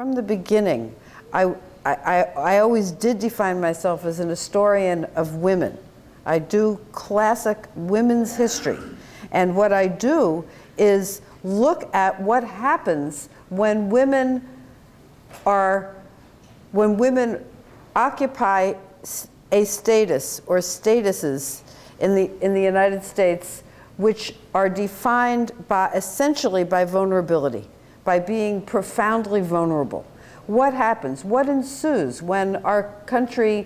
from the beginning, I always did define myself as an historian of women. I do classic women's history. And what I do is look at what happens when women occupy a status or statuses in the United States which are defined essentially by vulnerability, by being profoundly vulnerable. What happens? What ensues when our country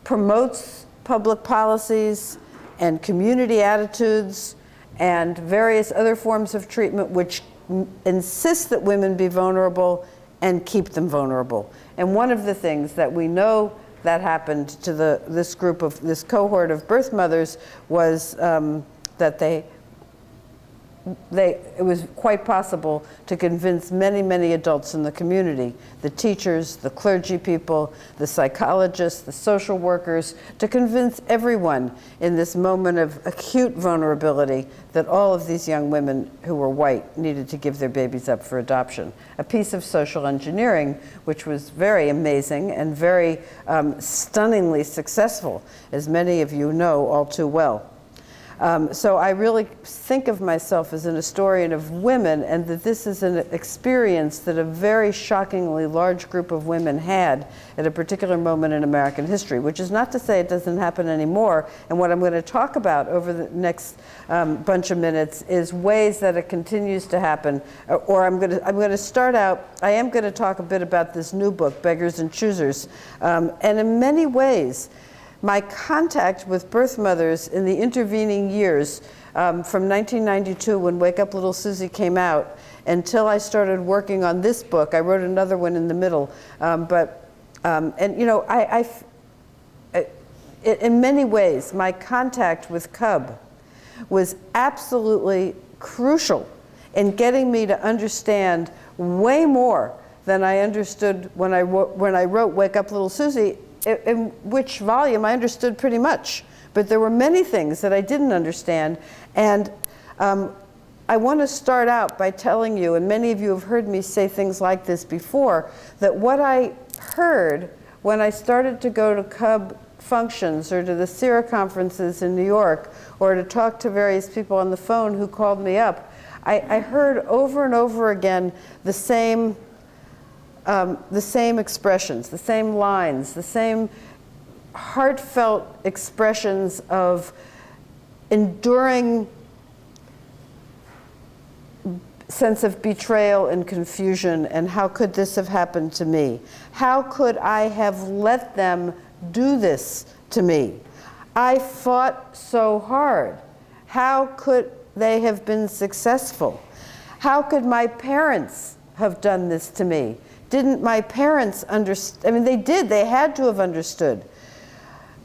promotes public policies and community attitudes and various other forms of treatment which insist that women be vulnerable and keep them vulnerable? And one of the things that we know that happened to this cohort of birth mothers was that it was quite possible to convince many, many adults in the community, the teachers, the clergy people, the psychologists, the social workers, to convince everyone in this moment of acute vulnerability that all of these young women who were white needed to give their babies up for adoption. A piece of social engineering which was very amazing and very stunningly successful, as many of you know all too well. So I really think of myself as an historian of women, and that this is an experience that a very shockingly large group of women had at a particular moment in American history, which is not to say it doesn't happen anymore. And what I'm going to talk about over the next bunch of minutes is ways that it continues to happen. I'm going to start out, I am going to talk a bit about this new book, Beggars and Choosers. And in many ways, my contact with birth mothers in the intervening years, from 1992 when Wake Up Little Susie came out, until I started working on this book. I wrote another one in the middle. And you know, in many ways, my contact with Cub was absolutely crucial in getting me to understand way more than I understood when I wrote Wake Up Little Susie, in which volume I understood pretty much. But there were many things that I didn't understand. And I want to start out by telling you, and many of you have heard me say things like this before, that what I heard when I started to go to Cub functions or to the CIRA conferences in New York, or to talk to various people on the phone who called me up, I heard over and over again the same expressions, the same lines, the same heartfelt expressions of enduring sense of betrayal and confusion, and how could this have happened to me? How could I have let them do this to me? I fought so hard. How could they have been successful? How could my parents have done this to me? Didn't my parents understand? I mean, they did. They had to have understood.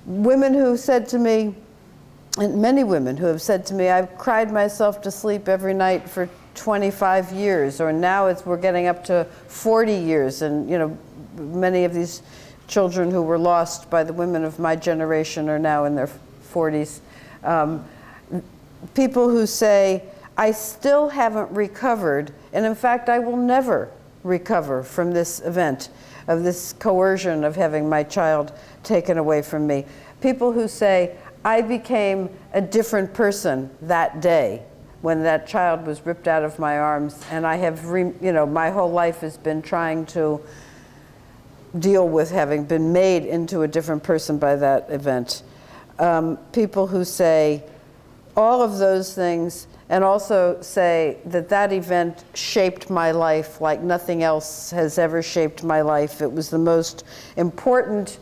Women who said to me, and many women who have said to me, I've cried myself to sleep every night for 25 years, or now we're getting up to 40 years. And you know, many of these children who were lost by the women of my generation are now in their 40s. People who say, I still haven't recovered, and in fact, I will never recover from this event, of this coercion of having my child taken away from me. People who say, I became a different person that day when that child was ripped out of my arms, and I have, my whole life has been trying to deal with having been made into a different person by that event. People who say all of those things, and also say that that event shaped my life like nothing else has ever shaped my life. It was the most important,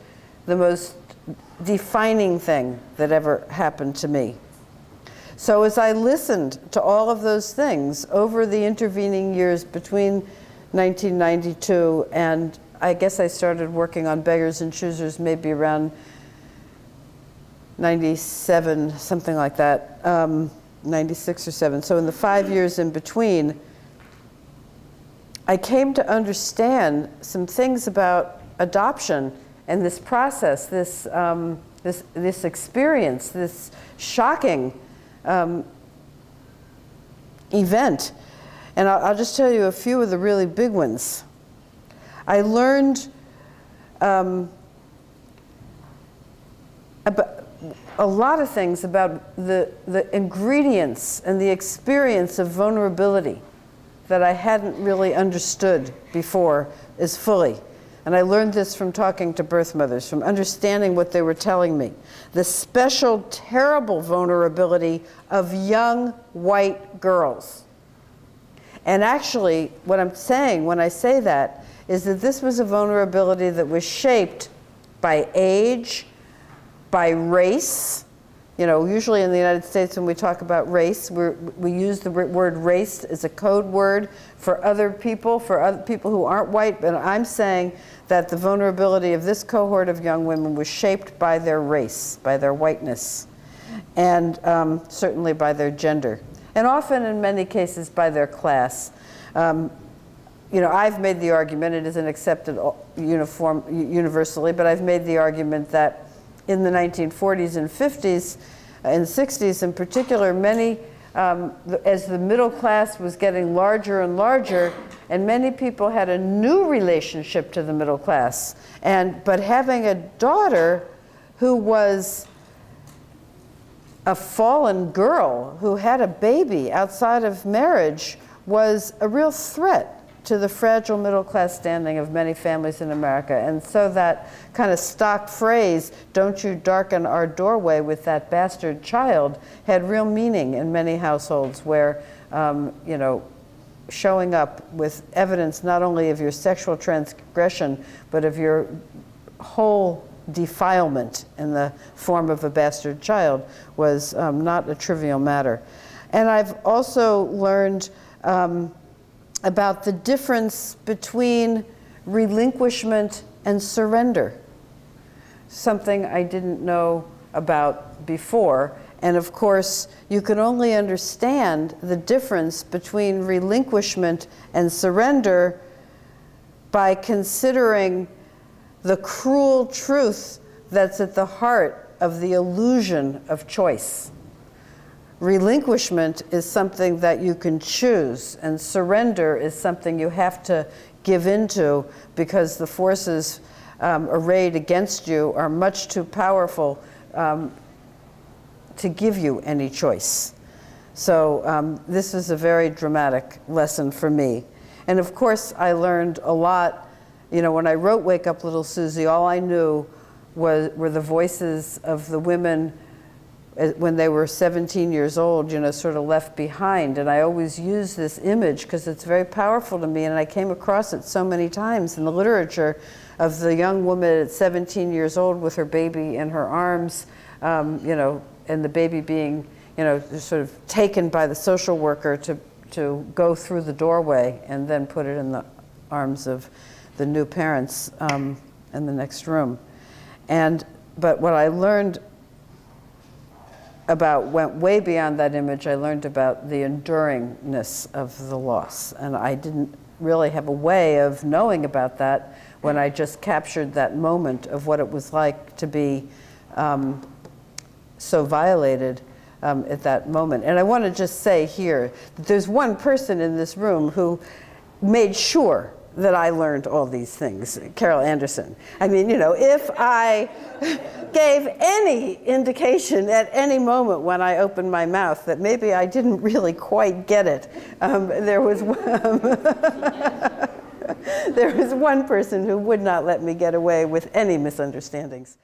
the most defining thing that ever happened to me. So as I listened to all of those things over the intervening years between 1992 and I guess I started working on Beggars and Choosers maybe around 97, something like that, 96 or 7. So in the 5 years in between, I came to understand some things about adoption and this process, this experience, this shocking event. And I'll just tell you a few of the really big ones. I learned about a lot of things about the ingredients and the experience of vulnerability that I hadn't really understood before as fully. And I learned this from talking to birth mothers, from understanding what they were telling me. The special, terrible vulnerability of young white girls. And actually, what I'm saying when I say that is that this was a vulnerability that was shaped by age, by race. You know, usually in the United States when we talk about race, we use the word race as a code word for other people who aren't white, but I'm saying that the vulnerability of this cohort of young women was shaped by their race, by their whiteness, and certainly by their gender, and often in many cases by their class. You know, I've made the argument, it isn't accepted universally, but I've made the argument that in the 1940s and 50s and 60s in particular, many, as the middle class was getting larger and larger, and many people had a new relationship to the middle class. But having a daughter who was a fallen girl, who had a baby outside of marriage, was a real threat to the fragile middle class standing of many families in America. And so that kind of stock phrase, "Don't you darken our doorway with that bastard child," had real meaning in many households where, you know, showing up with evidence not only of your sexual transgression, but of your whole defilement in the form of a bastard child was not a trivial matter. And I've also learned about the difference between relinquishment and surrender, something I didn't know about before. And of course, you can only understand the difference between relinquishment and surrender by considering the cruel truth that's at the heart of the illusion of choice. Relinquishment is something that you can choose, and surrender is something you have to give into because the forces arrayed against you are much too powerful to give you any choice. So this is a very dramatic lesson for me. And of course, I learned a lot. You know, when I wrote Wake Up Little Susie, all I knew were the voices of the women when they were 17 years old, you know, sort of left behind. And I always use this image because it's very powerful to me, and I came across it so many times in the literature of the young woman at 17 years old with her baby in her arms, you know, and the baby being, you know, sort of taken by the social worker to go through the doorway and then put it in the arms of the new parents in the next room. But what I learned went way beyond that image. I learned about the enduringness of the loss. And I didn't really have a way of knowing about that when I just captured that moment of what it was like to be so violated at that moment. And I want to just say here that there's one person in this room who made sure that I learned all these things, Carol Anderson. I mean, you know, if I gave any indication at any moment when I opened my mouth that maybe I didn't really quite get it, there was one person who would not let me get away with any misunderstandings.